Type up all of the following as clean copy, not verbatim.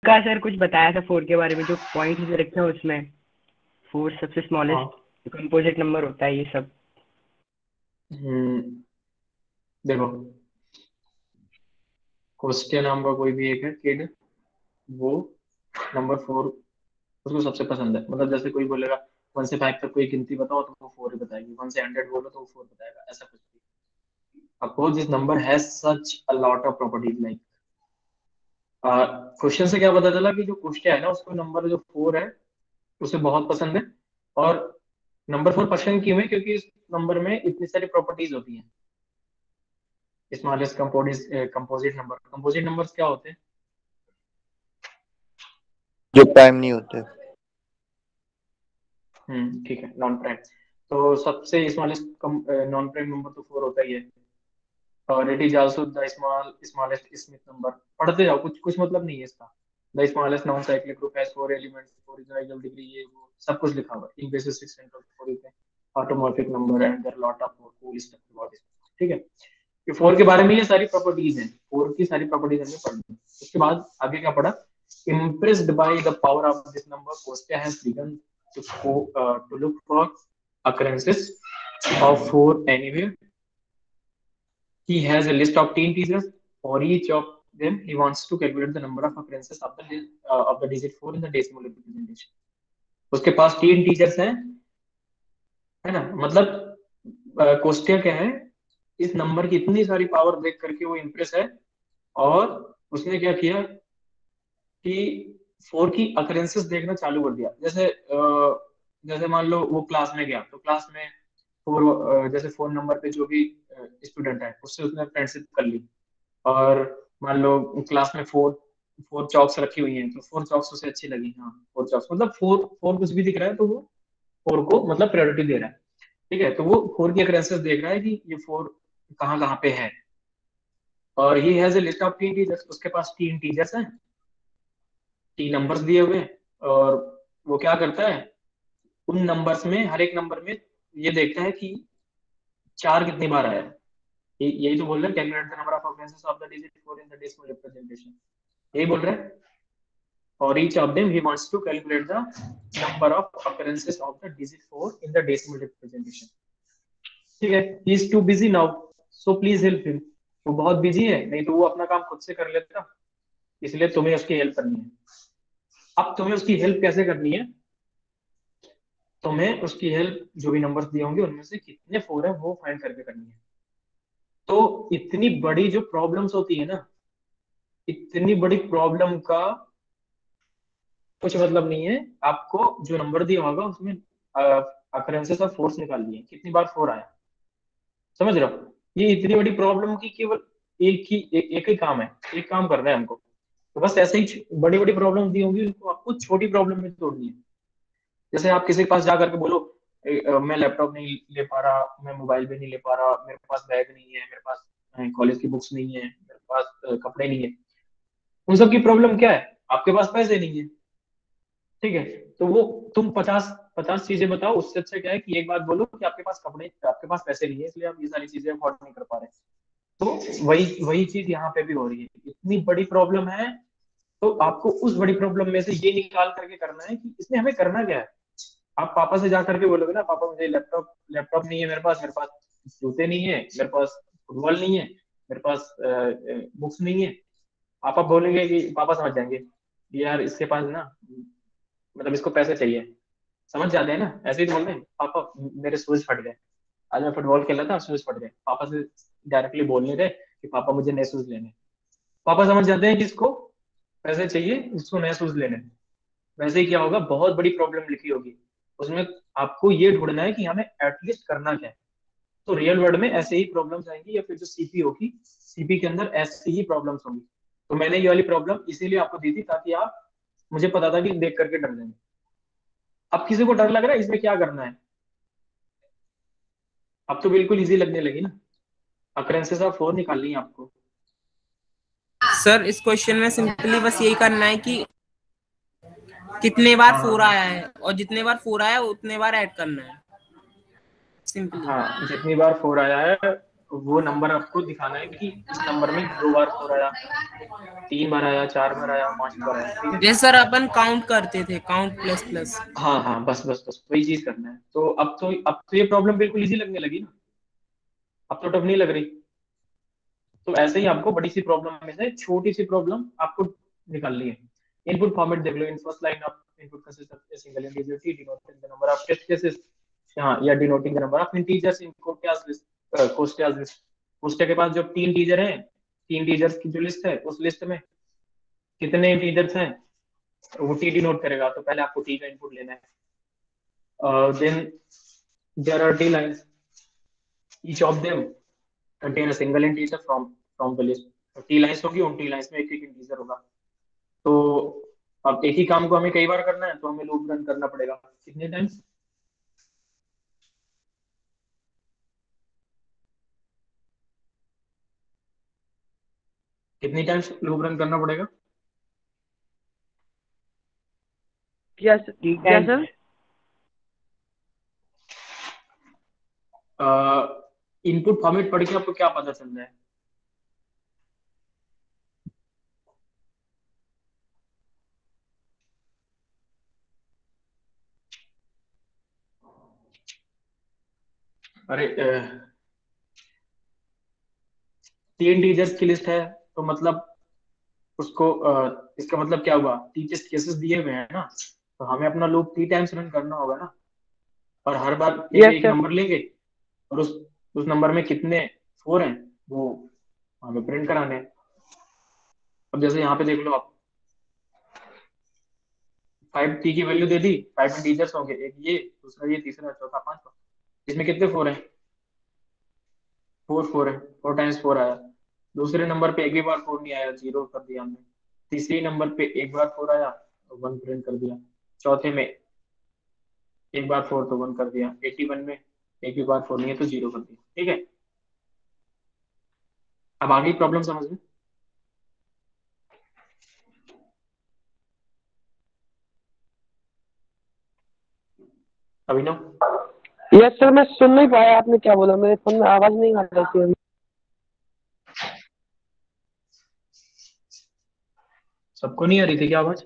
का सर कुछ बताया था 4 के बारे में, जो पॉइंट्स रखे हैं उसमें 4 सबसे स्मॉलेस्ट कंपोजिट नंबर होता है, ये सब। देखो, क्वेश्चन नंबर कोई भी एक है किड, वो नंबर 4 उसको सबसे पसंद है। मतलब जैसे कोई बोलेगा 1 से 5 तक कोई गिनती बताओ तो वो 4 ही बताएगी, 1 से 100 बोलो तो वो 4 बताएगा, ऐसा कुछ भी। Suppose this number has such a lot of properties like, question से क्या पता चला कि जो क्वेश्चन है ना उसको नंबर जो 4 है उसे बहुत पसंद है। और नंबर 4 पसंद क्यों है? क्योंकि इस नंबर में इतनी सारी प्रॉपर्टीज होती हैं। Smallest composite number, composite numbers क्या होते हैं? जो प्राइम नहीं होते। ठीक है, नॉन प्राइम। तो सबसे स्मॉलेस्ट नॉन प्राइम नंबर तो 4 होता ही है। और it is also the smallest Smith number. पढ़ते जाओ, कुछ कुछ मतलब नहीं है इसका। The smallest non cyclic group has 4 elements, 4 is ideal degree, ये वो सब कुछ लिखा हुआ है। In basis 6 centre 4 is automorphic number and there lot of more cool stuff about it. ठीक है, ये 4 के बारे में ये सारी प्रॉपर्टीज हैं, 4 की सारी प्रॉपर्टीज हमने पढ़ ली। उसके बाद आगे क्या पढ़ा? Impressed by the power of this number, Kostya has begun to look for occurrences of 4 anywhere. He has a list of 10 teasers. For each of them, he wants to calculate the number of occurrences of the digit 4 in the decimal representation. उसके पास 3 teachers हैं, है ना? मतलब कोस्टिया क्या है, इस number की इतनी सारी पावर देख करके वो इम्प्रेस है। और उसने क्या किया कि 4 की अकरेंसेस देखना चालू कर दिया। जैसे मान लो वो क्लास में गया तो क्लास में 4, जैसे 4 नंबर पे जो भी स्टूडेंट है उससे उसने फ्रेंडशिप कर ली। और मान लो क्लास में 4 चॉक्स रखी हुई हैं तो 4 चॉक्स उसे अच्छी लगी। हाँ, 4 चॉक्स मतलब 4 कुछ भी दिख रहा है तो वो 4 को मतलब प्रायोरिटी दे रहा है। ठीक है, तो वो 4 की अकरेंसेस देख रहा है कि ये 4 कहाँ कहाँ पे है। और he has a list of 3 teachers, उसके पास 3 टीचर्स हैं, 3 नंबर्स दिए हुए हैं। और वो क्या करता है, उन नंबर्स में हर एक नंबर में ये देखता है कि 4 कितनी बार आया है। यही तो बोल रहे हैं, calculate the number of occurrences of the digit 4 in the decimal representation, यही बोल रहे हैं। For each of them, he wants to calculate the number of occurrences of the digit 4 in the decimal representation. ठीक है, he is too busy now, so please help him. वो बहुत busy है, नहीं तो वो अपना काम खुद से कर लेता, इसलिए तुम्हें उसकी हेल्प करनी है। अब तुम्हें उसकी हेल्प कैसे करनी है? तुम्हें उसकी हेल्प जो भी नंबर्स दिए होंगे उनमें से कितने 4 है वो फाइंड करके करनी है। तो इतनी बड़ी जो प्रॉब्लम्स होती है ना, इतनी बड़ी प्रॉब्लम का कुछ मतलब नहीं है। आपको जो नंबर दिया होगा उसमें अकरेंसेस ऑफ फोर्स निकाल लिए, कितनी बार 4 आया। समझ रहे हो? ये इतनी बड़ी प्रॉब्लम की केवल एक ही काम है, एक काम करना है हमको। तो बस ऐसे ही बड़ी बड़ी प्रॉब्लम दी होंगी उनको आपको छोटी प्रॉब्लम में तोड़नी है। जैसे आप किसी के पास जा करके बोलो, मैं लैपटॉप नहीं ले पा रहा, मैं मोबाइल भी नहीं ले पा रहा, मेरे पास बैग नहीं है, मेरे पास कॉलेज की बुक्स नहीं है, मेरे पास कपड़े नहीं है। उन सब की प्रॉब्लम क्या है? आपके पास पैसे नहीं है। ठीक है, तो वो तुम 50 चीजें बताओ, उससे अच्छा क्या है कि एक बात बोलो कि आपके पास पैसे नहीं है इसलिए आप ये सारी चीजें अफोर्ड नहीं कर पा रहे। तो वही वही चीज यहाँ पे भी हो रही है, इतनी बड़ी प्रॉब्लम है तो आपको उस बड़ी प्रॉब्लम में से ये निकाल करके करना है कि इसमें हमें करना क्या है। आप पापा से जा करके बोलोगे ना, पापा मुझे लैपटॉप नहीं है, मेरे पास जूते नहीं है, मेरे पास फुटबॉल नहीं है, मेरे पास बुक्स नहीं है। पापा बोलेंगे कि पापा समझ जाएंगे कि यार इसके पास ना, मतलब इसको पैसे चाहिए। समझ जाते हैं ना, ऐसे ही तो बोलते हैं, पापा मेरे शूज फट गए, आज मैं फुटबॉल खेल रहा था शूज फट गए। पापा से डायरेक्टली बोल नहीं रहे कि पापा मुझे नए शूज लेने। पापा समझ जाते हैं कि इसको पैसे चाहिए, इसको नए शूज लेने। वैसे ही क्या होगा, बहुत बड़ी प्रॉब्लम लिखी होगी उसमें, आपको ये ढूंढना है कि हमें एटलीस्ट करना क्या है। तो रियल वर्ल्ड में ऐसे ही प्रॉब्लम्स आएंगी, या फिर जो सीपी होगी, सीपी के अंदर ऐसी ही प्रॉब्लम्स होंगी। तो मैंने ये वाली प्रॉब्लम इसीलिए आपको दी थी ताकि आप, मुझे पता था कि देख करके डर जाएंगे। अब किसी को डर लग रहा है, इसमें क्या करना है? अब तो बिल्कुल इजी लगने लगी ना, अकरेंसेस ऑफ 4 निकालनी है आपको। सर इस क्वेश्चन में सिंपली बस यही करना है कि कितने बार 4 आया है और जितने बार 4 आया उतने बार ऐड करना है, सिंपली। हाँ, जितनी बार 4 आया है वो नंबर आपको दिखाना है कि इस नंबर में 2 बार 4 आया, 3 बार आया, 4 बार आया, 5 बार आया, ठीक है। जैसे सर अपन काउंट करते थे, काउंट प्लस प्लस। हाँ हाँ, बस बस बस वही चीज करना है। तो अब तो ये प्रॉब्लम बिल्कुल इजी लगने लगी ना, अब तो टफ नहीं लग रही। तो ऐसे ही आपको बड़ी सी प्रॉब्लम में से छोटी सी प्रॉब्लम आपको निकालनी है। इनपुट फॉर्मेट देख लो, in first line of input consist of a single integer t denoting the number of test cases, हाँ, या denoting the number of integers in कोष्टक लिस्ट। कोष्टक के पास जो 3 इंटीजर हैं, 3 इंटीजर्स की जो लिस्ट है, उस लिस्ट में कितने इंटीजर्स हैं वो t डिनोट करेगा। तो पहले आपको t का इनपुट लेना है। Then there are t lines, each of them contain a single integer from the list. तो t लाइंस होगी, उन t लाइंस में एक एक इंटीजर होगा। तो अब एक ही काम को हमें कई बार करना है, तो हमें लूप रन करना पड़ेगा कितने टाइम्स? कितनी टाइम्स लूप रन करना पड़ेगा? क्या सर? इनपुट फॉर्मेट पढ़ के आपको क्या पता चल रहा है? अरे 3 टीचर्स की लिस्ट है, तो मतलब उसको इसका मतलब क्या हुआ, 3 टेस्ट केसेस दिए हुए हैं ना, तो हमें अपना लूप 3 टाइम्स रन करना होगा ना। और हर बार एक यस एक सर। नंबर लेंगे, और उस नंबर में कितने 4 हैं वो हमें प्रिंट कराने हैं। अब जैसे यहाँ पे देख लो आप, 5 t की वैल्यू दे दी, 5 इंटीजर्स होंगे, एक ये, दूसरा ये, तीसरा, चौथा, पांचवा। इसमें कितने 4 हैं? 4 है, 4 टाइम्स 4 आया। दूसरे नंबर पे एक भी बार 4 नहीं आया, 0 कर दिया हमने। तीसरे नंबर पे एक बार 4 आया तो 1 प्रिंट कर दिया। चौथे में एक बार 4 तो 1 कर दिया। 81 में एक भी बार 4 नहीं है तो 0 कर दिया, ठीक है। अब आगे प्रॉब्लम समझ में? अभिनव? यस सर, मैं सुन नहीं पाया आपने क्या बोला, मेरे फोन में आवाज नहीं आ रही थी अभी। सबको नहीं आ रही थी क्या आवाज?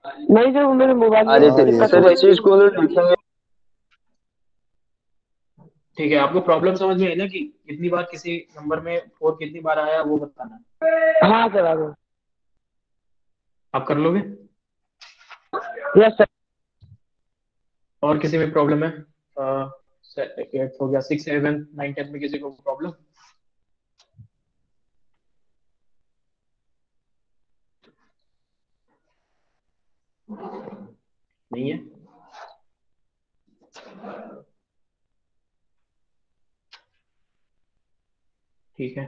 नहीं सर, वो मेरे मोबाइल अरे में दिक्कत हो सर गई इस थी। चीज को लिखेंगे। ठीक है, आपको प्रॉब्लम समझ में है ना कि कितनी बार किसी नंबर में 4 कितनी बार आया वो बताना है। हाँ सर, आ गए। आप कर लोगे? Yes sir. और किसी में प्रॉब्लम है? 8 हो गया, 6 7 9 10 में किसी को प्रॉब्लम? नहीं है? ठीक है।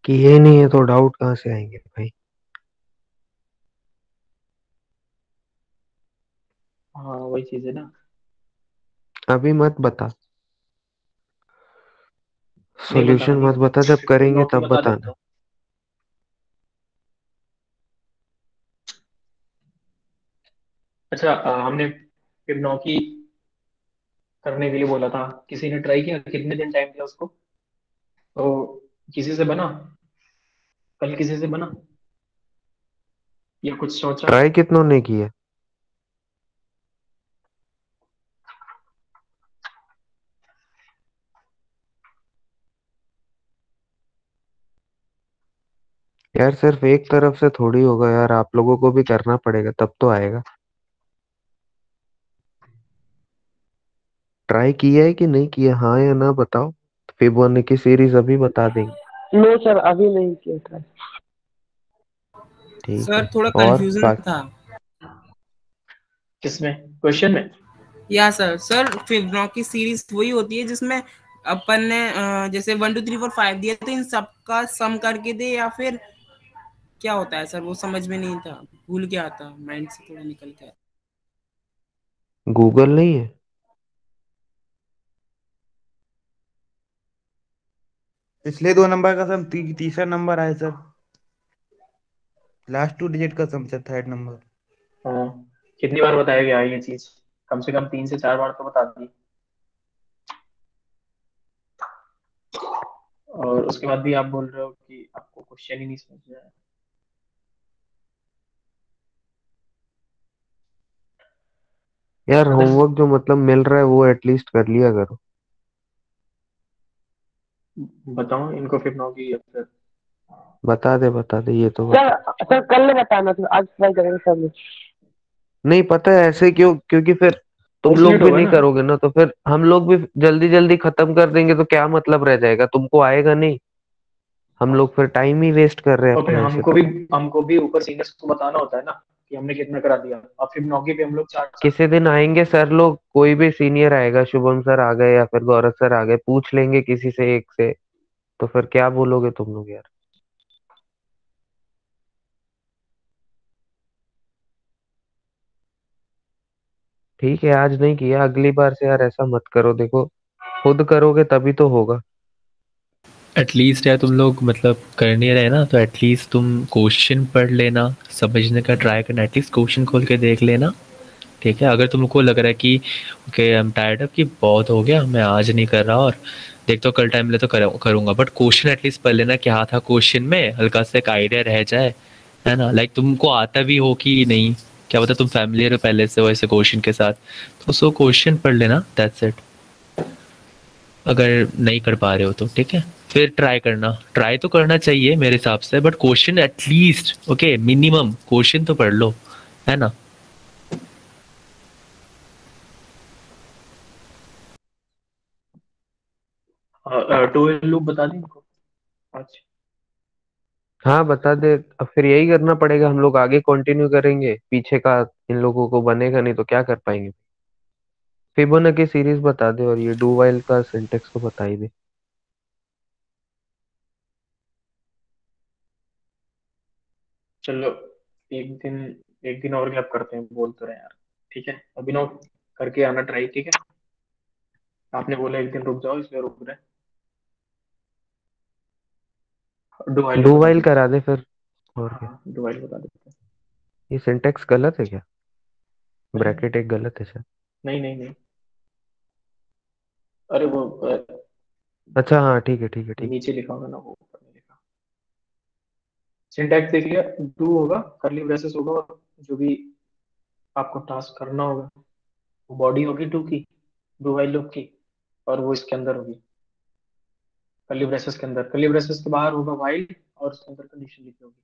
कि ये नहीं है तो डाउट कहाँ से आएंगे भाई? हाँ वही चीज है ना। अभी मत बता, नहीं बताना, सॉल्यूशन नहीं मत बताना, बता, जब करेंगे फिबोनाची तब बता देता बताना। हूँ। अच्छा, हमने फिबोनाची करने के लिए बोला था, किसी ने ट्राई किया? कितने दिन टाइम दिया उसको? तो किसी से बना? कल किसी से बना या कुछ सोचा? ट्राई कितनों ने किया? यार सिर्फ एक तरफ से थोड़ी होगा यार, आप लोगों को भी करना पड़ेगा तब तो आएगा। ट्राई किया है कि नहीं किया, हाँ या ना बताओ, फिबोनाची सीरीज अभी बता देंगे। नो सर, अभी नहीं किया था। ठीक सर है। थोड़ा और कंफ्यूजन बाकी था। किसमें? क्वेश्चन में? या सर फिबोनाची सीरीज वही होती है जिसमें अपन ने जैसे 1 2 3 4 5 दिया तो इन सबका सम करके दे, या फिर क्या होता है सर? वो समझ में नहीं था, भूल गया था, माइंड से थोड़ा निकल गया। गूगल नहीं है? पिछले 2 नंबर का सम तीसरा नंबर आया सर, लास्ट 2 डिजिट का सम सर, थर्ड नंबर। हाँ, कितनी बार बताया गया ये चीज? कम से कम 3 से 4 बार तो बता दी। और उसके बाद भी आप बोल रहे हो कि आपको क्वेश्चन ही नहीं समझ में आया। यार अगर होमवर्क जो मतलब मिल रहा है वो एटलीस्ट कर लिया करो। बताओ इनको फिबोनाची या फिर बता दे ये तो सर बता। सर कल बताना, फिर आज ट्राई करेंगे सर में। नहीं पता है ऐसे क्यों, क्योंकि फिर तुम कोर्स लोग लेट भी होगा नहीं ना। करोगे ना, तो फिर हम लोग भी जल्दी जल्दी खत्म कर देंगे तो क्या मतलब रह जाएगा, तुमको आएगा नहीं। हम लोग फिर टाइम ही वेस्ट कर रहे हैं और फिर अपना ऐसे तो। हमको भी ऊपर सीनियर्स को बताना होता है ना कि हमने कितना करा दिया। अब फिबोनाची पे हम लोग 4 किसी दिन आएंगे सर लोग, कोई भी सीनियर आएगा, शुभम सर आ गए या फिर गौरव सर आ गए, पूछ लेंगे किसी से एक से, तो फिर क्या बोलोगे तुम लोग यार। ठीक है आज नहीं किया, अगली बार से यार ऐसा मत करो, देखो खुद करोगे तभी तो होगा। एटलीस्ट यार तुम लोग मतलब कर नहीं रहे ना, तो एटलीस्ट तुम क्वेश्चन पढ़ लेना, समझने का ट्राई करना, एटलीस्ट क्वेश्चन खोल के देख लेना। ठीक है, अगर तुमको लग रहा है कि ओके आई एम टायर्ड अब कि बहुत हो गया, मैं आज नहीं कर रहा और देखता हूँ कल टाइम ले तो करूँगा, बट क्वेश्चन एटलीस्ट पढ़ लेना क्या था क्वेश्चन में, हल्का सा एक आइडिया रह जाए, है ना। लाइक तुमको आता भी हो कि नहीं, क्या पता तुम फैमिलियर हो पहले से वैसे क्वेश्चन के साथ, तो सो क्वेश्चन पढ़ लेना, दैट्स इट। अगर नहीं कर पा रहे हो तो ठीक है, फिर ट्राई करना, ट्राई तो करना चाहिए मेरे हिसाब से, but question at least okay minimum question तो पढ़ लो, है ना। डुअल लूप बता दें इनको आज। हाँ बता दे। अब फिर यही करना पड़ेगा, हम लोग आगे कंटिन्यू करेंगे, पीछे का इन लोगों को बनेगा नहीं तो क्या कर पाएंगे। फिबोनाची सीरीज बता दे, और ये डू वाइल का सिंटेक्स तो बता ही दे। चलो एक एक दिन और गैप करते हैं, बोल तो रहे हैं यार। ठीक है अभिनव, करके आना ट्राई, ठीक है। आपने बोला एक दिन रुक जाओ, इसलिए रुक रहे हैं। डू वाइल लूप डू बता वाइल दो। करा दे फिर, और क्या। हाँ डू वाइल बता देते हैं। ये सिंटेक्स गलत है क्या, नहीं ब्रैकेट एक गलत है शायद। नहीं नहीं नहीं। अरे वो अच्छा हाँ ठीक है ठीक है ठीक नीचे लिखा होगा ना, वो ऊपर नहीं लिखा। सिंटैक्स देख लिया। डू होगा, करली ब्रेसेस होगा, और जो भी आपको टास्क करना होगा वो बॉडी होगी डू की, डू वाइल लूप की, और वो इसके अंदर होगी कर्ली ब्रेसेस के अंदर। कर्ली ब्रेसेस के बाहर होगा वाइल, और उसके अंदर कंडीशन लिखी होगी।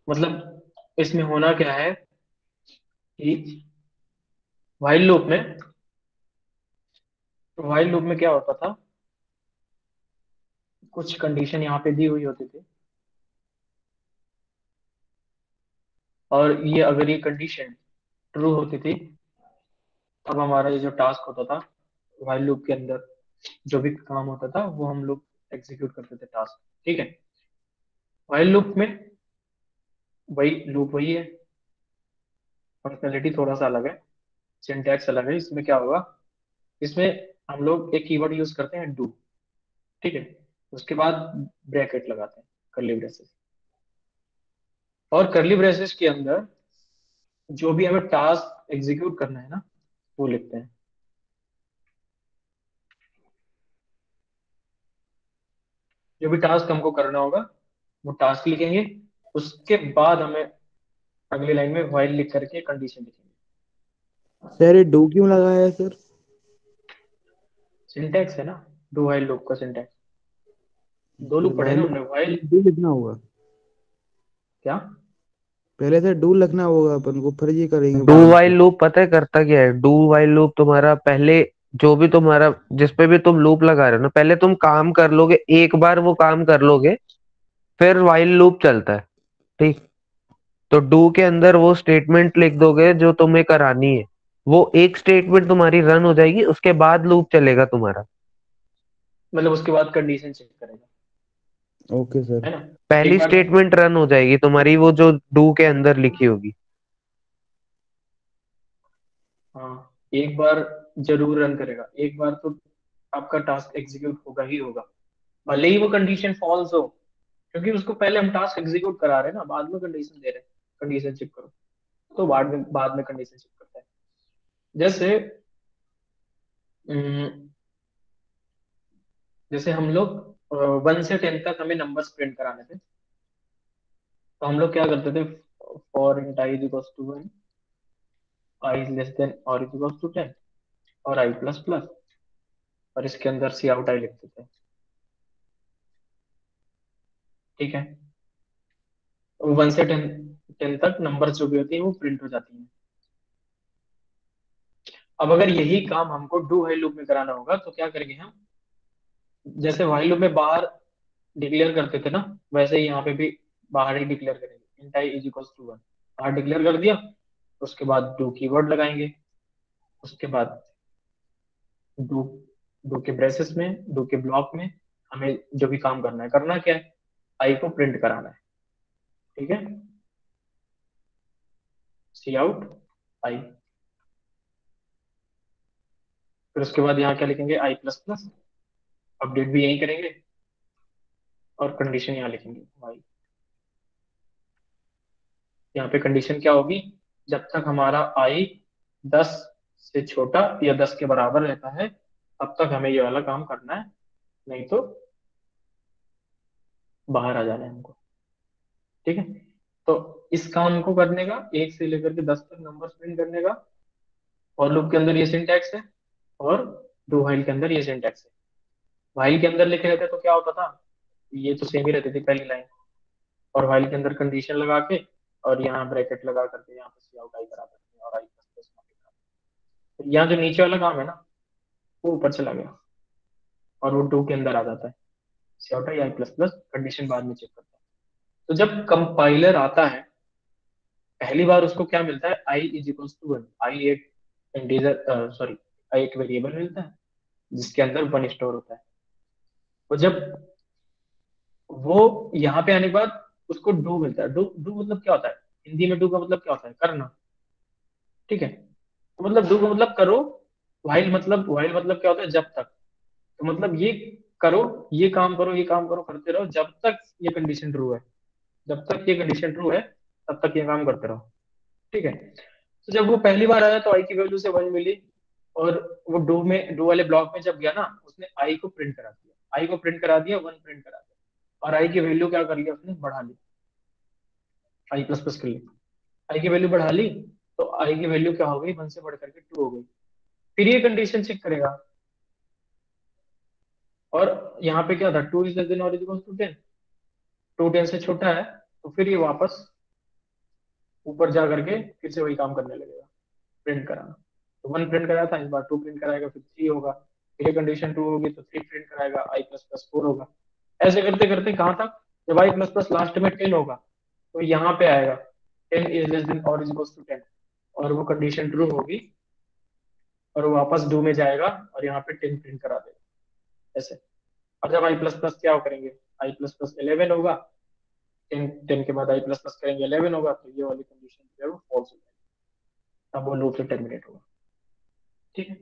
मतलब इसमें होना क्या है कि वाइल लूप में क्या होता था, कुछ कंडीशन यहाँ पे दी हुई होती थी, और ये अगर ये कंडीशन ट्रू होती थी तब हमारा ये जो टास्क होता था वाइल लूप के अंदर, जो भी काम होता था वो हम लोग एग्जीक्यूट करते थे टास्क। ठीक है, वाइल लूप में वही लूप वही है, फंक्शनलिटी थोड़ा सा अलग है, सिंटैक्स अलग है। इसमें क्या होगा, इसमें हम लोग एक कीवर्ड यूज करते हैं डू, ठीक है, उसके बाद ब्रैकेट लगाते हैं, कर्ली ब्रेसेस, और कर्ली ब्रेसेस के अंदर जो भी हमें टास्क एग्जीक्यूट करना है ना वो लिखते हैं। जो भी टास्क हमको करना होगा वो टास्क लिखेंगे, उसके बाद हमें अगली लाइन में व्हाइल लिख करके कंडीशन लिखेंगे। सर ये डू क्यों लगाया है सर? सिंटैक्स है ना, डू व्हाइल लूप का सिंटैक्स। दो लूप पढ़े ना वैल्यू हमने, व्हाइल डू लिखना होगा, क्या। पहले से डू लिखना होगा, अपन को फिर ये करेंगे डू बाद वाइल में। लूप पता है करता क्या है, डू वाइल लूप तुम्हारा पहले, जो भी तुम्हारा जिस पे भी तुम लूप लगा रहे हो ना, पहले तुम काम कर लोगे, एक बार वो काम कर लोगे, फिर वाइल लूप चलता है। ठीक, तो डू के अंदर वो स्टेटमेंट लिख दोगे जो तुम्हें करानी है, वो एक स्टेटमेंट तुम्हारी रन हो जाएगी, उसके बाद लूप चलेगा तुम्हारा। मतलब उसके बाद कंडीशन चेक करेगा, ओके सर। है ना। एक पहली बार, स्टेटमेंट रन हो जाएगी तुम्हारी, वो जो डू के अंदर लिखी होगी। हाँ एक बार जरूर रन करेगा, एक बार तो आपका टास्क एग्जीक्यूट होगा ही होगा, भले ही वो कंडीशन फॉल्स हो, क्योंकि उसको पहले हम टास्क एग्जीक्यूट करा रहे हैं ना, बाद में कंडीशन दे रहे हैं कंडीशन चेक करो, तो बाद में कंडीशन चेक करता है। जैसे जैसे हम लोग 1 से 10 तक हमें नंबर्स प्रिंट कराने थे, तो हम लोग क्या करते थे, for int i is equals to 1, i is less than और इज इक्वल्स टू 10, और आई प्लस प्लस, और इसके अंदर सी आउट आई लिखते थे। ठीक है, 1 से 10 तक नंबर जो भी होती है वो प्रिंट हो जाती है। अब अगर यही काम हमको डू व्हाइल लूप में कराना होगा तो क्या करेंगे हम, जैसे व्हाइल लूप में बाहर डिक्लेयर करते थे ना, वैसे ही यहाँ पे भी बाहर ही डिक्लेयर करेंगे, int i is equals to 1, बाहर डिक्लेयर कर दिया, उसके बाद डू कीवर्ड लगाएंगे, उसके बाद डू डू के ब्रेसेस में, डू के ब्लॉक में हमें जो भी काम करना है, करना क्या है, आई को प्रिंट कराना है। ठीक है, सी आउट आई, फिर उसके बाद यहाँ क्या लिखेंगे, आई प्लस प्लस, अपडेट भी यही करेंगे, और कंडीशन यहाँ लिखेंगे वाई। यहाँ पे कंडीशन क्या होगी, जब तक हमारा आई 10 से छोटा या 10 के बराबर रहता है तब तक हमें ये वाला काम करना है, नहीं तो बाहर आ जाना है हमको। ठीक है, तो इस काम को करने का 1 से लेकर के 10 तक नंबर प्रिंट करने का और लूप के अंदर ये सिंटैक्स है, और डू व्हाइल के अंदर ये सिंटैक्स है। व्हाइल के अंदर लिखे रहते तो क्या होता था, ये तो सेम ही रहती थी पहली लाइन, और व्हाइल के अंदर कंडीशन लगा के और यहाँ ब्रैकेट लगा करके यहाँ पे सी आउट आई करा देते हैं और आई प्लस प्लस, तो यहाँ जो नीचे वाला काम है ना वो ऊपर चला गया और वो डू के अंदर आ जाता है, C out i plus plus, condition बाद में चेक करता है। तो जब कंपाइलर आता है पहली बार उसको क्या मिलता है, आई इज इक्वल्स टू 1, आई एक इंटीजर, सॉरी आई एक वेरिएबल मिलता है जिसके अंदर 1 स्टोर होता है। तो जब वो यहाँ पे आने के बाद उसको डू मिलता है, डू डू मतलब क्या होता है, हिंदी में डू का मतलब क्या होता है, करना। ठीक है, तो मतलब डू का मतलब करो, व्हाइल मतलब क्या होता है, जब तक, तो मतलब ये करो, ये काम करो, ये काम करो, करते रहो जब तक ये कंडीशन ट्रू है, जब तक ये कंडीशन ट्रू है तब तक ये काम करते रहो। ठीक है, तो जब वो पहली बार आया तो आई की वैल्यू से 1 मिली, और वो डू वाले ब्लॉक में जब गया ना उसने आई को प्रिंट करा दिया, आई को प्रिंट करा दिया, 1 प्रिंट करा दिया, और आई की वैल्यू क्या कर लिया उसने, बढ़ा ली, आई प्लस प्लस कर ली, आई की वैल्यू बढ़ा ली, तो आई की वैल्यू क्या हो गई, 1 से बढ़ करके 2 हो गई। फिर ये कंडीशन चेक करेगा, और यहाँ पे क्या था, 2 इज लेस देन और इज इक्वल टू 10, 2 10 से छोटा है, तो फिर ये वापस ऊपर जा करके फिर से वही काम करने लगेगा, प्रिंट कराना। तो 1 प्रिंट कराया था, इस बार 2 प्रिंट कराएगा, फिर 3 होगा, फिर ये कंडीशन 2 होगी तो 3 प्रिंट कराएगा, आई प्लस प्लस 4 होगा। ऐसे करते करते कहाँ तक, जब आई प्लस प्लस लास्ट में 10 होगा तो यहाँ पे आएगा 10 इज लेस देन और इज इक्वल टू 10, और वो कंडीशन ट्रू होगी और वो वापस डू में जाएगा और यहाँ पे 10 प्रिंट करा देगा ऐसे। और जब आई प्लस प्लस क्या करेंगे, आई प्लस प्लस 11 होगा, 10 के बाद आई प्लस प्लस करेंगे 11 होगा, तो ये वाली कंडीशन जो है वो फॉल्स हो जाएगी, तब वो लूप से टर्मिनेट होगा। ठीक है,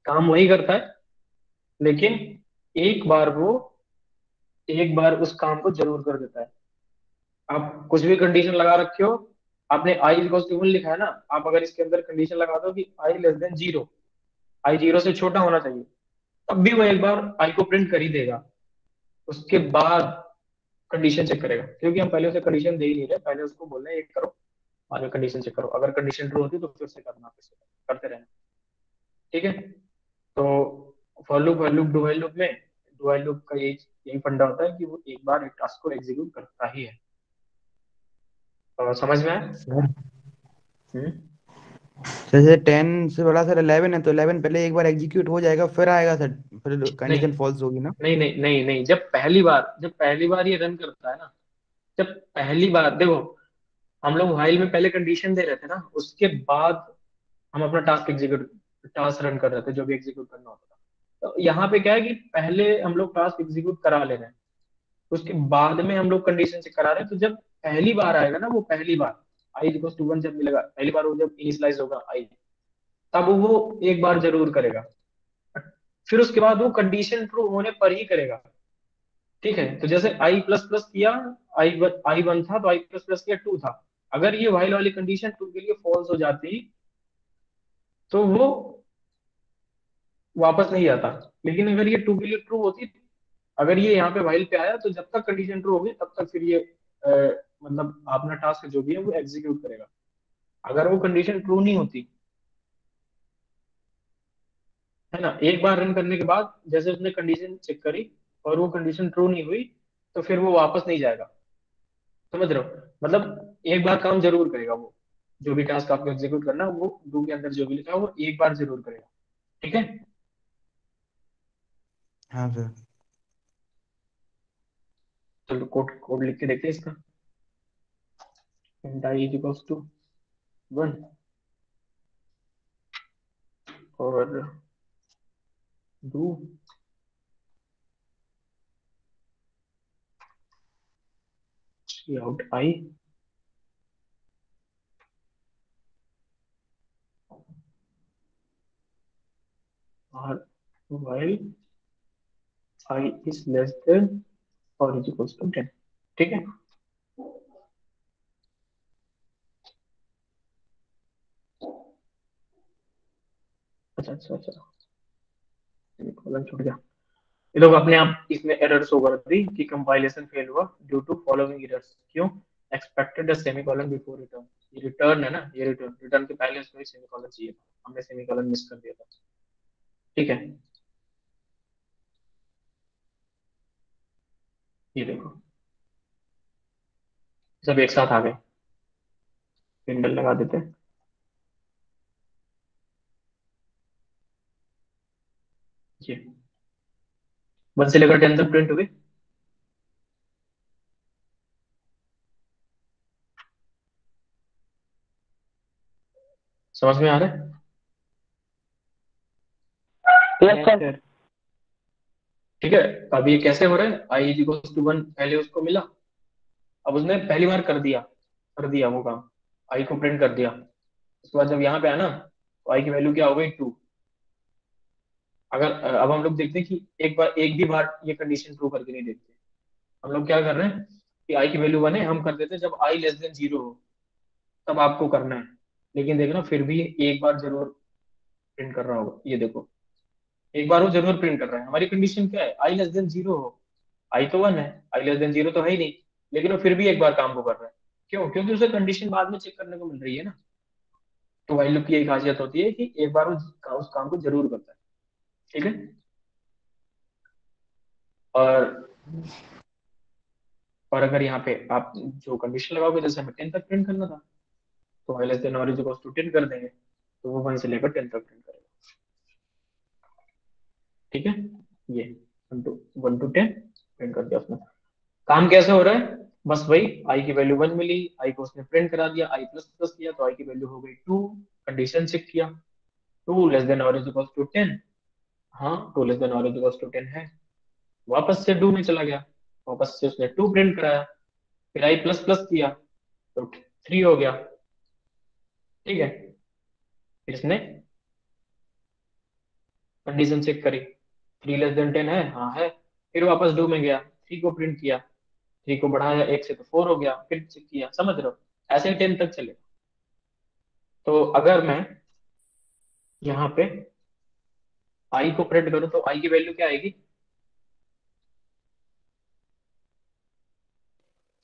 काम वही करता है, लेकिन एक बार उस काम को जरूर कर देता है। आप कुछ भी कंडीशन लगा रखे हो, आपने आई इक्वल टू 1 लिखा है ना, आप अगर इसके अंदर कंडीशन लगा दो कि आई लेस देन 0, आई 0 से छोटा होना चाहिए, तब भी वो एक बार आई को प्रिंट कर ही देगा, उसके बाद कंडीशन चेक करेगा, क्योंकि हम पहले उसे कंडीशन दे ही नहीं रहे, पहले उसको बोल रहे हैं एक करो, बाद में कंडीशन चेक करो, अगर कंडीशन ट्रू होती तो फिर से करना, फिर से करते रहना। ठीक है, तो for loop do while loop में, डू व्हाइल लूप का यही फंडा होता है कि वो एक बार एक टास्क को एग्जीक्यूट करता ही है। तो समझ में आया? जैसे 10 से बड़ा सर 11 है, तो 11 पहले एक बार एग्जीक्यूट हो जाएगा फिर आएगा सर, फिर कंडीशन फॉल्स होगी ना? नहीं नहीं नहीं नहीं, जब पहली बार ये रन करता है ना, जब पहली बार देखो, हम लोग व्हाइल में पहले कंडीशन दे रहे थे ना, उसके बाद हम अपना टास्क रन कर रहे थे, जो भी एग्जीक्यूट करना होता था। तो यहाँ पे क्या है कि पहले हम लोग टास्क एग्जीक्यूट करा ले रहे हैं, उसके बाद में हम लोग कंडीशन चेक करा रहे हैं। तो जब पहली बार आएगा ना, वो पहली बार आई इक्वल टू 1 जब मिलेगा, पहली बार वो जब इनिशियलाइज होगा आई, तब वो एक बार जरूर करेगा, फिर उसके बाद वो कंडीशन ट्रू होने पर ही करेगा। ठीक है, तो जैसे आई प्लस प्लस किया, आई 1 था तो आई प्लस प्लस किया 2 था, अगर ये व्हाइल वाली कंडीशन 2 के लिए फॉल्स हो जाती तो वो वापस नहीं आता। लेकिन अगर ये ट्रू के लिए ट्रू होती, अगर ये यहाँ पे वाइल पे आया तो जब तक कंडीशन ट्रू होगी तब तक फिर ये मतलब अपना टास्क जो भी है वो एग्जीक्यूट करेगा। अगर वो कंडीशन ट्रू नहीं होती है ना, एक बार रन करने के बाद जैसे उसने कंडीशन चेक करी और वो कंडीशन ट्रू नहीं हुई तो फिर वो वापस नहीं जाएगा। समझ रहे हो, मतलब एक बार काम जरूर करेगा वो, जो भी टास्क आपको एग्जीक्यूट करना है वो डू के अंदर जो भी लिखा है वो एक बार जरूर करेगा। ठीक है, हाँ सर। चलो कोड कोड लिख के देखते हैं इसका। int I is equals to 1 और do out I or while I is less than or is equals to 10। ठीक है, अच्छा अच्छा अच्छा, कॉलम छूट गया। ये लोग अपने आप इसमें एरर शो कर दी कि कंपाइलेशन फेल हुआ ड्यू टू फॉलोइंग एरर्स। क्यों? Expected a semicolon before return. ये रिटर्न है ना, ये रिटर्न रिटर्न के पहले उसमें सेमीकोलन चाहिए था, हमने सेमीकोलन मिस कर दिया था। ठीक है, ये देखो सब एक साथ आ गए, सिंबल लगा देते हैं। ये 1 से लेकर 10 तक प्रिंट हुए। समझ में आ रहा है? Yes sir. ठीक है, अब ये कैसे हो रहा है? आई इज इक्वल्स टू 1 पहले उसको मिला, अब उसने पहली बार कर दिया वो काम, आई को प्रिंट कर दिया। उसके बाद जब यहाँ पे आया ना तो आई की वैल्यू क्या हो गई 2। अगर अब हम लोग देखते हैं कि एक भी बार ये कंडीशन ट्रू करके नहीं देखते। हम लोग क्या कर रहे हैं कि आई की वैल्यू 1 है, हम कर देते हैं जब आई लेस देन 0 हो तब आपको करना है। लेकिन देखना फिर भी एक बार जरूर प्रिंट कर रहा होगा। ये देखो एक बार वो जरूर प्रिंट कर रहा है। हमारी कंडीशन क्या है? आई लेस देन 0 हो। आई तो 1 है, आई लेस देन 0 तो है ही नहीं, लेकिन वो फिर भी एक बार काम को कर रहा है। क्यों? क्योंकि उसे कंडीशन बाद में चेक करने को मिल रही है ना। तो व्हाइल लूप की एक खासियत होती है कि एक बार उस काम को जरूर करता है। ठीक है, और अगर यहाँ पे आप जो कंडीशन लगाओगे, जैसे हमें 10 तक प्रिंट करना था तो व्हाइल लेस देन और इज इक्वल्स टू 10 कर देंगे तो वो 1 से लेकर 10 तक प्रिंट करेगा। ठीक है, ये 1 to 10 प्रिंट कर दिया उसने। काम कैसे हो रहा है? बस वही, आई की वैल्यू 1 मिली, आई को उसने प्रिंट करा दिया, आई प्लस प्लस किया तो आई की वैल्यू हो गई 2। कंडीशन चेक किया 2 लेस देन और इज इक्वल्स टू 10। हाँ 2 लेस देन और इज इक्वल्स टू 10 है। वापस से डू में चला गया, वापस से उसने 2 प्रिंट कराया, फिर आई प्लस प्लस किया तो 3 हो गया। ठीक है, फिर इसने कंडीशन चेक करी 3 लेस देन 10 है, हाँ है। फिर वापस डू में गया, 3 को प्रिंट किया, 3 को बढ़ाया 1 से तो 4 हो गया, फिर चेक किया। समझ रहे हो, ऐसे ही 10 तक चलेगा। तो अगर मैं यहाँ पे आई को प्रिंट करूँ तो आई की वैल्यू क्या आएगी?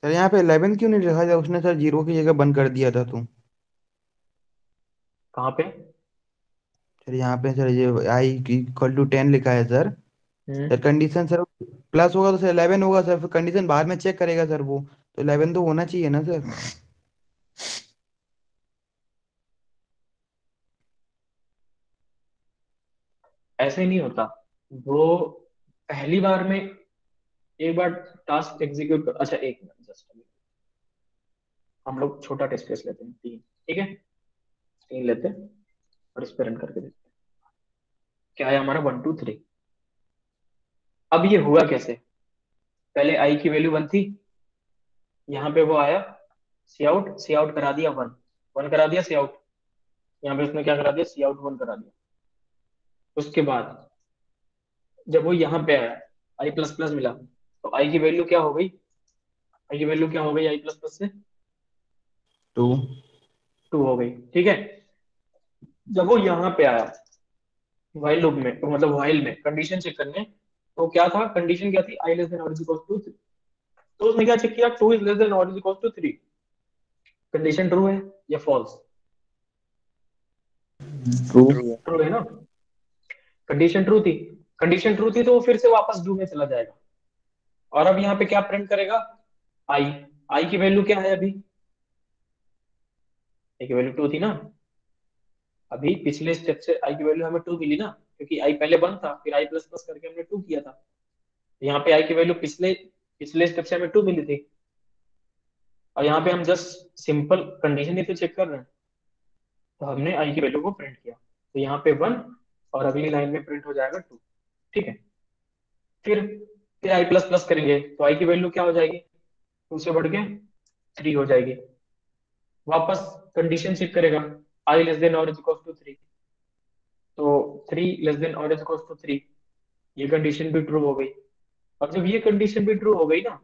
सर यहाँ पे 11 क्यों नहीं लिखा था उसने? सर 0 की जगह बंद कर दिया था तुम। कहाँ पे? सर यहाँ पे सर ये आई इक्वल टू 10 लिखा है sir. Sir condition sir plus होगा तो सर 11 होगा सर, फिर कंडीशन बाद में चेक करेगा सर वो, तो 11 तो होना चाहिए ना सर। ऐसे नहीं होता। वो पहली बार में एक बार टास्क एग्जीक्यूट कर, अच्छा एक मिनट जस्ट, हम लोग छोटा टेस्ट केस लेते हैं 3। ठीक है, 3 लेते हैं और इस पे रन करके देखते हैं क्या है हमारा 1 2 3। अब ये हुआ कैसे? पहले आई की वैल्यू 1 थी, यहाँ पे वो आया सी आउट करा दिया 1 1 करा दिया सी आउट। यहाँ पे उसने क्या करा दिया? सी आउट 1 करा दिया। उसके बाद जब वो यहाँ पे आया आई प्लस प्लस मिला तो आई की वैल्यू क्या हो गई? आई की वैल्यू क्या हो गई आई प्लस प्लस से? 2। 2 हो गई। ठीक है, जब वो यहाँ पे आया व्हाइल लूप में, तो मतलब व्हाइल में कंडीशन चेक करने, तो क्या था, कंडीशन क्या थी, आई लेस देन और इज इक्वल टू 3। तो उसने क्या चेक किया, 2 इज लेस देन और is equal to 3, condition true है या फॉल्स? ट्रू। ट्रू है ना, कंडीशन ट्रू थी। कंडीशन ट्रू थी तो वो फिर से वापस डू में चला जाएगा, और अब यहाँ पे क्या प्रिंट करेगा, आई। आई की वैल्यू क्या है अभी, आई की वैल्यू 2 थी ना, अभी पिछले स्टेप से आई की वैल्यू हमें 2 मिली ना, क्योंकि आई पहले 1 था, फिर आई प्लस प्लस करके हमने 2 किया था। यहाँ पे आई की वैल्यू पिछले पिछले स्टेप से हमें 2 मिली थी, और यहाँ पे हम जस्ट सिंपल कंडीशन ही तो चेक कर रहे हैं, तो हमने आई की वैल्यू को प्रिंट किया, तो यहाँ पे 1 और अगली लाइन में प्रिंट हो जाएगा 2। ठीक है, फिर आई प्लस प्लस करेंगे तो आई की वैल्यू क्या हो जाएगी, 2 से बढ़ के 3 हो जाएगी। वापस कंडीशन चेक करेगा, आई लेस देन और इज इक्वल टू 3, तो 3 लेस देन और इज इक्वल टू 3, ये कंडीशन भी ट्रू हो गई। और जब ये कंडीशन भी ट्रू हो गई ना,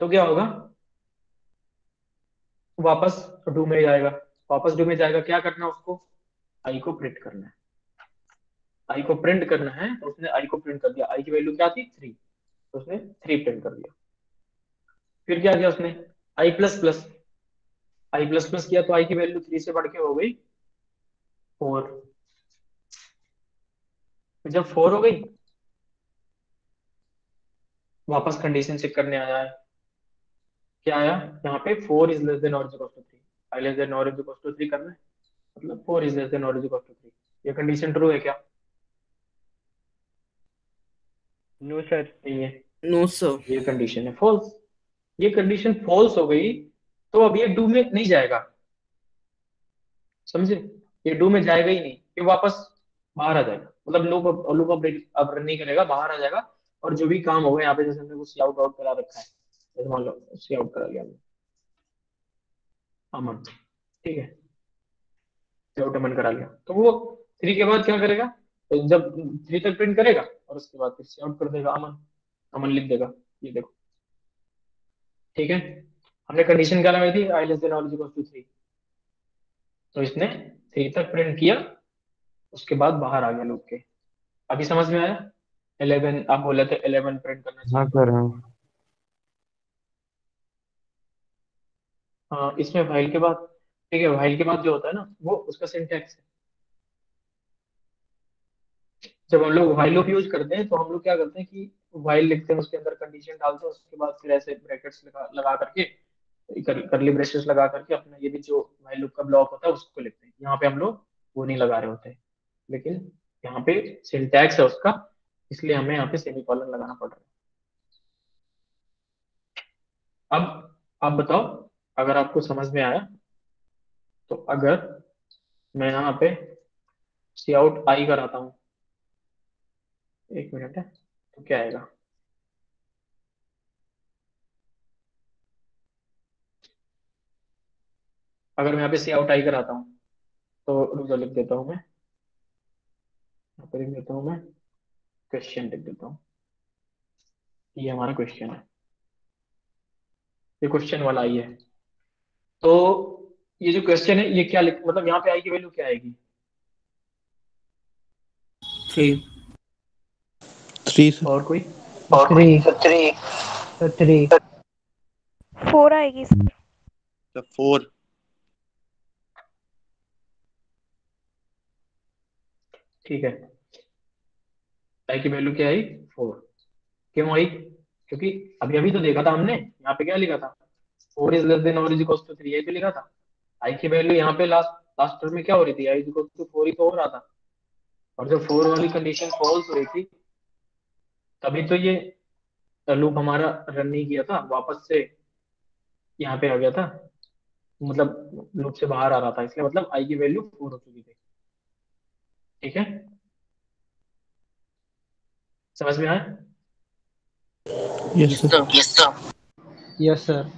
तो क्या होगा, वापस डू में जाएगा। वापस डू में जाएगा, क्या करना है उसको, आई को प्रिंट करना है। आई को प्रिंट करना है तो उसने आई को प्रिंट कर दिया, आई की वैल्यू क्या थी 3, तो उसने 3 प्रिंट कर दिया। फिर क्या किया उसने, आई प्लस प्लस, आई प्लस प्लस किया तो आई की वैल्यू 3 से बढ़ के हो गई 4। तो जब 4 हो गई, वापस कंडीशन चेक करने आया है, क्या आया यहाँ पे, 4 इज लेस देन और is equal to 3, i less than और इज इक्वल टू 3 करना है, मतलब 4 इज लेस देन और इज इक्वल टू 3। ये कंडीशन ट्रू है क्या? No sir. नहीं है, नो सर। ये कंडीशन है फॉल्स। ये कंडीशन फॉल्स हो गई तो अब ये डू में नहीं जाएगा, समझे, ये डू में जाएगा ही नहीं, ये वापस बाहर आ जाएगा, मतलब लूप लूप अब रन नहीं करेगा, बाहर आ जाएगा। और जो भी काम होगा यहाँ पे, जैसे हमने कुछ आउट आउट करा रखा है, जैसे मान लो सी आउट करा लिया हमने, अमन, ठीक है, सी आउट अमन करा लिया, तो वो 3 के बाद क्या करेगा, तो जब 3 तक प्रिंट करेगा और उसके बाद फिर सी आउट कर देगा अमन, अमन लिख देगा, ये देखो, ठीक है। हमने कंडीशन क्या लगाई थी, आई लेस देन और इक्वल टू 3, तो इसने 3 तक प्रिंट किया, उसके बाद बाहर आ गया लूप के। अभी समझ में आया? 11 आप बोले थे 11 प्रिंट करना हाँ चाहिए। सर हाँ। हाँ, इसमें व्हाइल के बाद, ठीक है, व्हाइल के बाद जो होता है ना, वो उसका सिंटैक्स है। जब हम लोग व्हाइल लूप यूज करते हैं तो हम लोग क्या करते हैं कि व्हाइल लिखते हैं, उसके अंदर कंडीशन डालते हैं, उसके बाद फिर ऐसे ब्रैकेट्स लगा करके, करली ब्रेसेस लगा करके अपना ये भी जो व्हाइल लूप का ब्लॉक होता है उसको लिखते हैं। यहाँ पे हम लोग वो नहीं लगा रहे होते हैं, लेकिन यहाँ पे सिंटैक्स है उसका, इसलिए हमें यहाँ पे सेमीकोलन लगाना पड़ रहा है। अब आप बताओ, अगर आपको समझ में आया, तो अगर मैं यहाँ पे सी आउट आई कराता हूँ, एक मिनट है, तो क्या आएगा, अगर मैं यहाँ पे सी आउट आई कराता हूँ, तो रुक जाओ, लिख देता हूँ मैं, यहाँ पे लिख देता हूँ मैं, क्वेश्चन लिख देता हूँ, ये हमारा क्वेश्चन है, ये क्वेश्चन वाला आई है। तो ये जो क्वेश्चन है, ये क्या लिख, मतलब यहाँ पे आई की वैल्यू क्या आएगी, 3। 3 सर। और कोई? 3। 3। 3। 4 आएगी सर। 4। ठीक है, आई की वैल्यू क्या आई, 4। क्यों आई, क्योंकि अभी अभी तो देखा था हमने, यहाँ पे क्या लिखा था, 4 इज लेस देन और इज इक्वल टू 3, यही तो लिखा था। आई की वैल्यू यहाँ पे लास्ट लास्ट टर्म में क्या हो रही थी, आई इज इक्वल टू 4 ही तो हो रहा था, और जब 4 वाली कंडीशन फॉल्स हो रही थी, तभी तो ये लूप हमारा रन नहीं किया था, वापस से यहाँ पे आ गया था, मतलब लूप से बाहर आ रहा था, इसलिए मतलब आई की वैल्यू 4 हो चुकी थी। ठीक है, समझ में आया? Yes sir. Yes sir.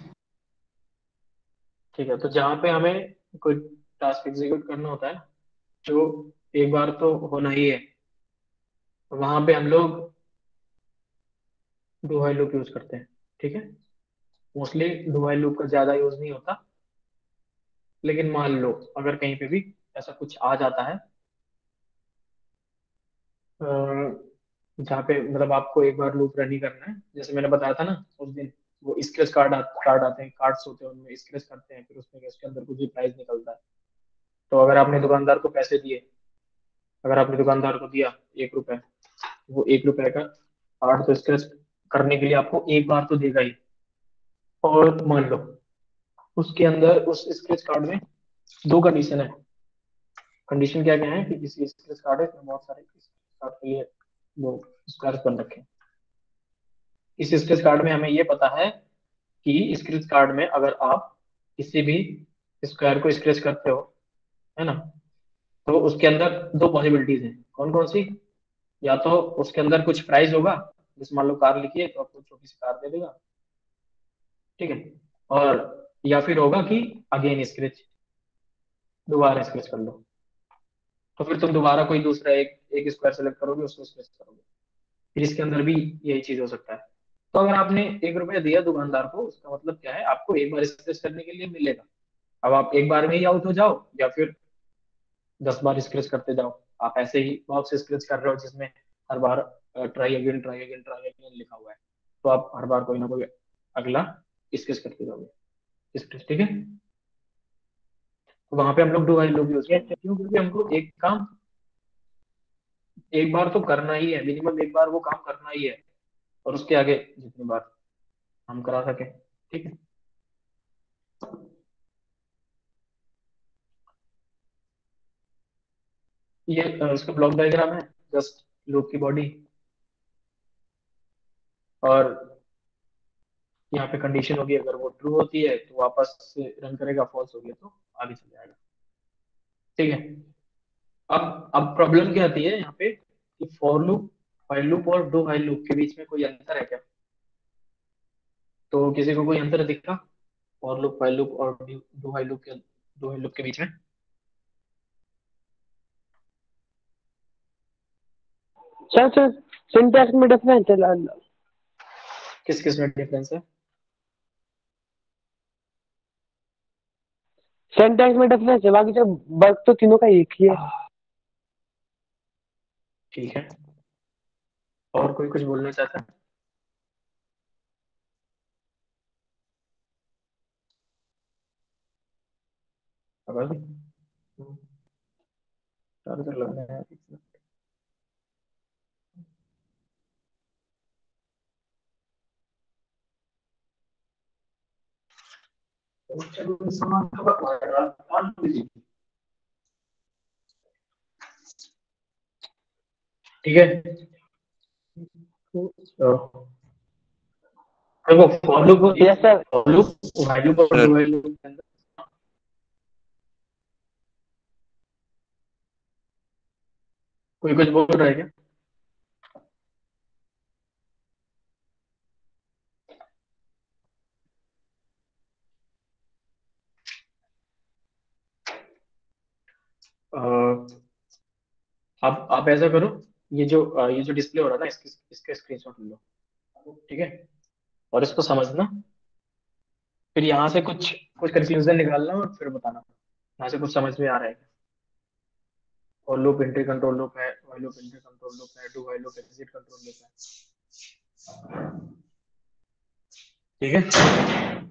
ठीक है, तो जहाँ पे हमें कोई टास्क एग्जीक्यूट करना होता है ना, जो एक बार तो होना ही है, वहां पे हम लोग डू व्हाइल लूप यूज करते हैं। ठीक है, मोस्टली डू व्हाइल लूप का ज्यादा यूज नहीं होता, लेकिन मान लो अगर कहीं पे भी ऐसा कुछ आ जाता है, जहाँ पे मतलब आपको एक बार लूप रन ही करना है, जैसे मैंने बताया था ना उस दिन, वो स्क्रैच कार्ड आते हैं, कार्ड्स होते हैं, उनमें स्क्रैच करते हैं, फिर उसमें उसके अंदर कुछ भी प्राइस निकलता है। तो अगर आपने दुकानदार को पैसे दिए, अगर आपने दुकानदार को दिया 1 रुपए, वो 1 रुपए का कार्ड तो स्क्रैच करने के लिए आपको एक बार तो देगा ही। और मान लो उसके अंदर उस स्क्रैच कार्ड में 2 कंडीशन है। कंडीशन क्या क्या है कि किसी स्क्रैच कार्ड है, इसमें बहुत सारे कार्ड के लिए वो स्क्रैच बन रखे हैं। इस स्क्रैच कार्ड में हमें ये पता है कि स्क्रैच कार्ड में अगर आप किसी भी स्क्वायर को स्क्रैच करते हो, है ना, तो उसके अंदर 2 पॉसिबिलिटीज हैं। कौन कौन सी? या तो उसके अंदर कुछ प्राइस होगा, जैसे मान लो कार लिखी है तो आपको छोटी सी कार दे देगा, ठीक है। और या फिर होगा कि अगेन स्क्रैच, दोबारा स्क्रैच कर लो, तो फिर तुम दोबारा कोई दूसरा एक एक स्क्वायर सेलेक्ट करोगे, उसको स्क्रैच करोगे। फिर इसके अंदर भी यही चीज हो सकता है। तो अगर आपने 1 रुपया दिया दुकानदार को, उसका मतलब क्या है, आपको एक बार स्क्रैच करने के लिए मिलेगा। अब आप एक बार में ही आउट हो जाओ या फिर 10 बार स्क्रैच करते जाओ। आप ऐसे ही बॉक्स स्क्रैच कर रहे हो जिसमें हर बार try again try again try again लिखा हुआ है, तो आप हर बार कोई ना कोई अगला स्क्रैच करते जाओगे स्क्रैच, ठीक है। तो वहां पे हम लोग डू व्हाइल लूप यूज करते हैं, क्यों? क्योंकि हमको एक काम एक बार तो करना ही है, मिनिमम एक बार वो काम करना ही है, और उसके आगे जितनी बार हम करा सके, ठीक है। ये इसका ब्लॉक डायग्राम है, जस्ट लूप की बॉडी, और यहाँ पे कंडीशन होगी, अगर वो ट्रू होती है तो वापस से रन करेगा, फॉल्स हो गया तो आगे चल जाएगा, ठीक है। अब प्रॉब्लम क्या आती है यहाँ पे कि फॉर लूप, व्हाइल लूप और डू व्हाइल लूप के बीच में कोई अंतर है क्या? तो किसी को कोई अंतर दिखा फॉर लूप, व्हाइल लूप और डू व्हाइल लूप के बीच में? सर सिंटैक्स में डिफरेंस है। किस किस में डिफरेंस है? सिंटैक्स में डिफरेंस है, बाकी सब वर्क तो तीनों का एक ही है। ठीक है, और कोई कुछ बोलना चाहता है? आवाज चार्जर लगाना है। ठीक है, देखो for loop yes sir. For loop, while loop और डू व्हाइल लूप के अंदर कोई कुछ बोल रहा है क्या? आप ऐसा करो, ये जो डिस्प्ले हो रहा है ना, इसके स्क्रीनशॉट ले लो, ठीक है, और इसको समझना, फिर यहाँ से कुछ कुछ कंक्लूजन निकालना और फिर बताना यहाँ से कुछ समझ में आ रहा है क्या। और लूप एंट्री कंट्रोल लूप है, while loop entry control loop है, do while loop exit control loop है, ठीक है।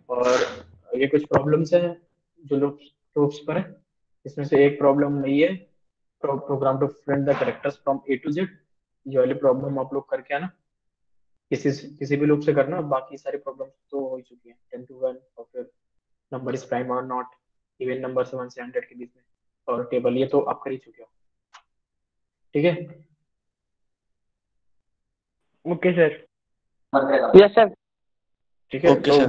और ये कुछ प्रॉब्लम्स हैं जो लूप्स पर है। इसमें से एक प्रॉब्लम नहीं है, program to print the characters from A to Z. ये वाली प्रॉब्लम आप लोग करके आना, किसी भी लूप से करना, बाकी सारी प्रॉब्लम तो हो ही चुकी है, 10 to 1, और फिर नंबर इज प्राइम और नॉट, इवन नंबर से 1 से 100 के बीच में, और टेबल, ये तो आप कर ही चुके हो, ठीक है। Okay sir. Yes sir. ठीक है, ओके तो सर।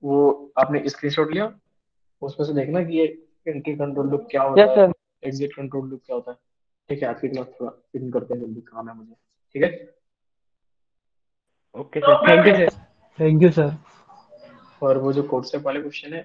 वो आपने स्क्रीनशॉट लिया, उसमें से देखना कि ये एंट्री कंट्रोल लूप क्या होता यस है, सर। एग्जिट कंट्रोल लूप क्या होता है, ठीक है। आज की क्लास थोड़ा फिनिश करते हैं, जल्दी काम है मुझे, ठीक है। Okay sir, thank you sir. Thank you sir. और वो जो कोड सेट वाले क्वेश्चन है